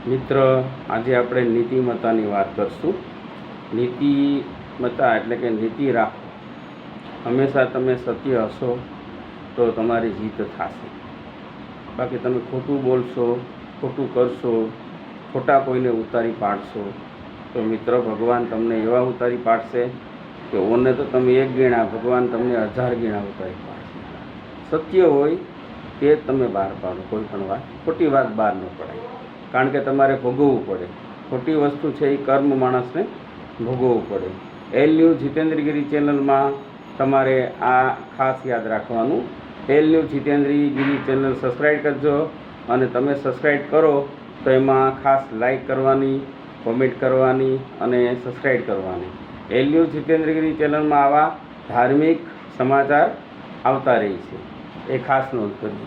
મિત્ર, આજે આપણે નીતિમત્તાની વાત કરશું. નીતિમત્તા એટલે કે નીતિ રાખો. હંમેશા તમે સત્ય હશો તો તમારી જીત થશે. બાકી તમે ખોટું બોલશો, ખોટું કરશો, ખોટા કોઈને ઉતારી પાડશો તો મિત્ર, ભગવાન તમને એવા ઉતારી પાડશે કે ઓને તો તમે એક ગીણા, ભગવાન તમને 1000 ગીણા ઉતારી પાડશે. સત્ય હોય તે જ તમે બહાર પાડો. કોઈ પણ વાત, ખોટી વાત બહાર ન પડાય, કારણ કે તમારે ભોગવવું પડે. ખોટી વસ્તુ છે એ કર્મ માણસને ભોગવવું પડે. એલ ન્યૂઝ જીતેન્દ્રગીરી ચેનલમાં તમારે આ ખાસ યાદ રાખવાનું. L news Jitendragiri channel subscribe કરજો, અને તમે સબસ્ક્રાઈબ કરો તો એમાં ખાસ લાઈક કરવાની, કોમેન્ટ કરવાની અને સબસ્ક્રાઈબ કરવાની. એલ ન્યૂઝ જીતેન્દ્રગીરી ચેનલમાં આવા ધાર્મિક સમાચાર આવતા રહે છે, એ ખાસ નોંધ કરજો.